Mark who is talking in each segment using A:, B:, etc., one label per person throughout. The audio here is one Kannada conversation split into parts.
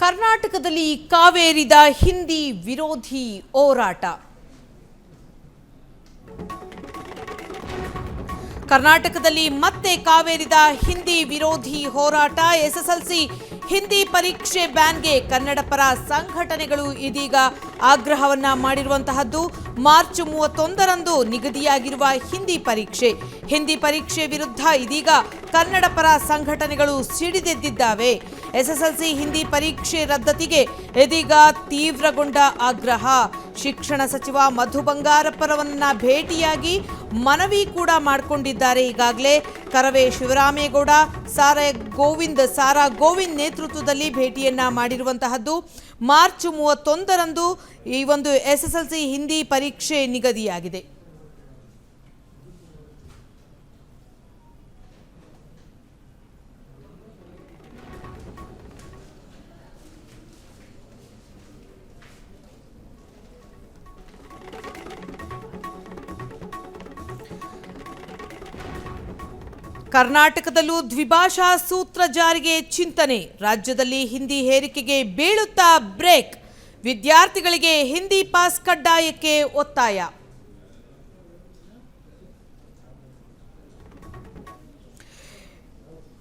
A: ಕರ್ನಾಟಕದಲ್ಲಿ ಕಾವೇರಿದ ಹಿಂದಿ ವಿರೋಧಿ ಹೋರಾಟ. ಕರ್ನಾಟಕದಲ್ಲಿ ಮತ್ತೆ ಕಾವೇರಿದ ಹಿಂದಿ ವಿರೋಧಿ ಹೋರಾಟ. ಎಸ್ಎಸ್ಎಲ್ಸಿ ಹಿಂದಿ ಪರೀಕ್ಷೆ ಬ್ಯಾನ್ಗೆ ಕನ್ನಡಪರ ಸಂಘಟನೆಗಳು ಇದೀಗ ಆಗ್ರಹವನ್ನ ಮಾಡಿರುವಂತಹದ್ದು. ಮಾರ್ಚ್ 31ರಂದು ನಿಗದಿಯಾಗಿರುವ ಹಿಂದಿ ಪರೀಕ್ಷೆ ವಿರುದ್ಧ ಇದೀಗ ಕನ್ನಡಪರ ಸಂಘಟನೆಗಳು ಸಿಡಿದೆದ್ದಿದ್ದಾವೆ. ಎಸ್ಎಸ್ಎಲ್ಸಿ ಹಿಂದಿ ಪರೀಕ್ಷೆ ರದ್ದತಿಗೆ ಇದೀಗ ತೀವ್ರಗೊಂಡ ಆಗ್ರಹ. ಶಿಕ್ಷಣ ಸಚಿವ ಮಧು ಬಂಗಾರಪ್ಪರವನ್ನ ಭೇಟಿಯಾಗಿ ಮನವಿ ಕೂಡ ಮಾಡಿಕೊಂಡಿದ್ದಾರೆ. ಈಗಾಗಲೇ ಕರವೇ ಶಿವರಾಮೇಗೌಡ, ಸಾರಾ ಗೋವಿಂದ್ ನೇತೃತ್ವದಲ್ಲಿ ಭೇಟಿಯನ್ನ ಮಾಡಿರುವಂತಹದ್ದು. ಮಾರ್ಚ್ 31ರಂದು ಈ ಒಂದು ಎಸ್ಎಸ್ಎಲ್ಸಿ ಹಿಂದಿ ಪರೀಕ್ಷೆ ನಿಗದಿಯಾಗಿದೆ. ಕರ್ನಾಟಕದಲ್ಲೂ ದ್ವಿಭಾಷಾ ಸೂತ್ರ ಜಾರಿಗೆ ಚಿಂತನೆ. ರಾಜ್ಯದಲ್ಲಿ ಹಿಂದಿ ಹೇರಿಕೆಗೆ ಬೀಳುತ್ತಾ ಬ್ರೇಕ್. ವಿದ್ಯಾರ್ಥಿಗಳಿಗೆ ಹಿಂದಿ ಪಾಸ್ ಕಡ್ಡಾಯಕ್ಕೆ ಒತ್ತಾಯ.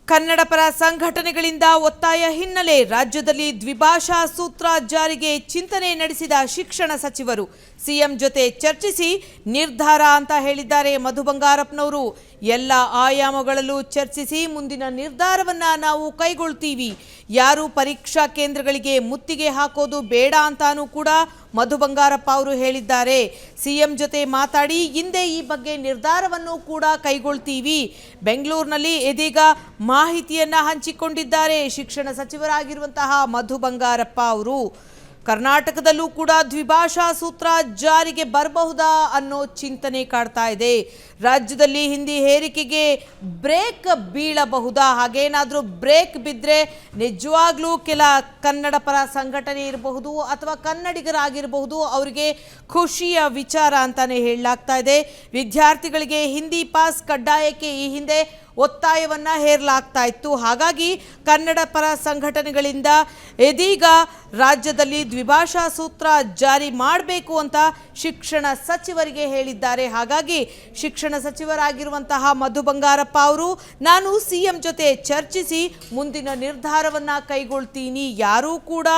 A: ಕನ್ನಡಪರ ಸಂಘಟನೆಗಳಿಂದ ಒತ್ತಾಯ ಹಿನ್ನೆಲೆ ರಾಜ್ಯದಲ್ಲಿ ದ್ವಿಭಾಷಾ ಸೂತ್ರ ಜಾರಿಗೆ ಚಿಂತನೆ ನಡೆಸಿದ ಶಿಕ್ಷಣ ಸಚಿವರು ಸಿಎಂ ಜೊತೆ ಚರ್ಚಿಸಿ ನಿರ್ಧಾರ ಅಂತ ಹೇಳಿದ್ದಾರೆ ಮಧು ಬಂಗಾರಪ್ಪನವರು. ಎಲ್ಲ ಆಯಾಮಗಳಲ್ಲೂ ಚರ್ಚಿಸಿ ಮುಂದಿನ ನಿರ್ಧಾರವನ್ನ ನಾವು ಕೈಗೊಳ್ತೀವಿ. ಯಾರು ಪರೀಕ್ಷಾ ಕೇಂದ್ರಗಳಿಗೆ ಮುತ್ತಿಗೆ ಹಾಕೋದು ಬೇಡ ಅಂತಾನೂ ಕೂಡ ಮಧು ಬಂಗಾರಪ್ಪ ಅವರು ಹೇಳಿದ್ದಾರೆ. ಸಿಎಂ ಜೊತೆ ಮಾತಾಡಿ ಹಿಂದೆ ಈ ಬಗ್ಗೆ ನಿರ್ಧಾರವನ್ನು ಕೂಡ ಕೈಗೊಳ್ತೀವಿ. ಬೆಂಗಳೂರಿನಲ್ಲಿ ಇದೀಗ ಮಾಹಿತಿಯನ್ನ ಹಂಚಿಕೊಂಡಿದ್ದಾರೆ ಶಿಕ್ಷಣ ಸಚಿವರಾಗಿರುವಂತಹ ಮಧು ಬಂಗಾರಪ್ಪ ಅವರು. ಕರ್ನಾಟಕದಲ್ಲೂ ಕೂಡ ದ್ವಿಭಾಷಾ ಸೂತ್ರ ಜಾರಿಗೆ ಬರಬಹುದಾ ಅನ್ನೋ ಚಿಂತನೆ ಕಾಡ್ತಾ ಇದೆ. ರಾಜ್ಯದಲ್ಲಿ ಹಿಂದಿ ಹೇರಿಕೆಗೆ ಬ್ರೇಕ್ ಬೀಳಬಹುದಾ? ಹಾಗೇನಾದರೂ ಬ್ರೇಕ್ ಬಿದ್ದರೆ ನಿಜವಾಗ್ಲೂ ಕೆಲ ಕನ್ನಡ ಪರ ಸಂಘಟನೆ ಇರಬಹುದು ಅಥವಾ ಕನ್ನಡಿಗರಾಗಿರಬಹುದು, ಅವರಿಗೆ ಖುಷಿಯ ವಿಚಾರ ಅಂತಾನೆ ಹೇಳಲಾಗ್ತಾ ಇದೆ. ವಿದ್ಯಾರ್ಥಿಗಳಿಗೆ ಹಿಂದಿ ಪಾಸ್ ಕಡ್ಡಾಯಕ್ಕೆ ಈ ಹಿಂದೆ ಒತ್ತಾಯವನ್ನ ಹೇರಲಾಗ್ತಾ ಇತ್ತು. ಹಾಗಾಗಿ ಕನ್ನಡ ಪರ ಸಂಘಟನೆಗಳಿಂದ ಇದೀಗ ರಾಜ್ಯದಲ್ಲಿ ದ್ವಿಭಾಷಾ ಸೂತ್ರ ಜಾರಿ ಮಾಡಬೇಕು ಅಂತ ಶಿಕ್ಷಣ ಸಚಿವರಿಗೆ ಹೇಳಿದ್ದಾರೆ. ಹಾಗಾಗಿ ಶಿಕ್ಷಣ ಸಚಿವರಾಗಿರುವಂತಹ ಮಧು ಬಂಗಾರಪ್ಪ ಅವರು ನಾನು ಸಿಎಂ ಜೊತೆ ಚರ್ಚಿಸಿ ಮುಂದಿನ ನಿರ್ಧಾರವನ್ನ ಕೈಗೊಳ್ತೀನಿ. ಯಾರೂ ಕೂಡ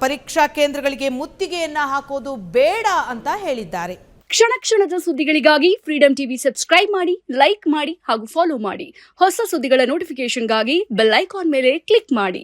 A: ಪರೀಕ್ಷಾ ಕೇಂದ್ರಗಳಿಗೆ ಮುತ್ತಿಗೆಯನ್ನ ಹಾಕೋದು ಬೇಡ ಅಂತ ಹೇಳಿದ್ದಾರೆ.
B: ಕ್ಷಣ ಕ್ಷಣದ ಸುದ್ದಿಗಳಿಗಾಗಿ ಫ್ರೀಡಂ ಟಿವಿ ಸಬ್ಸ್ಕ್ರೈಬ್ ಮಾಡಿ, ಲೈಕ್ ಮಾಡಿ ಹಾಗೂ ಫಾಲೋ ಮಾಡಿ. ಹೊಸ ಸುದ್ದಿಗಳ ನೋಟಿಫಿಕೇಶನ್ಗಾಗಿ ಬೆಲ್ ಐಕಾನ್ ಮೇಲೆ ಕ್ಲಿಕ್ ಮಾಡಿ.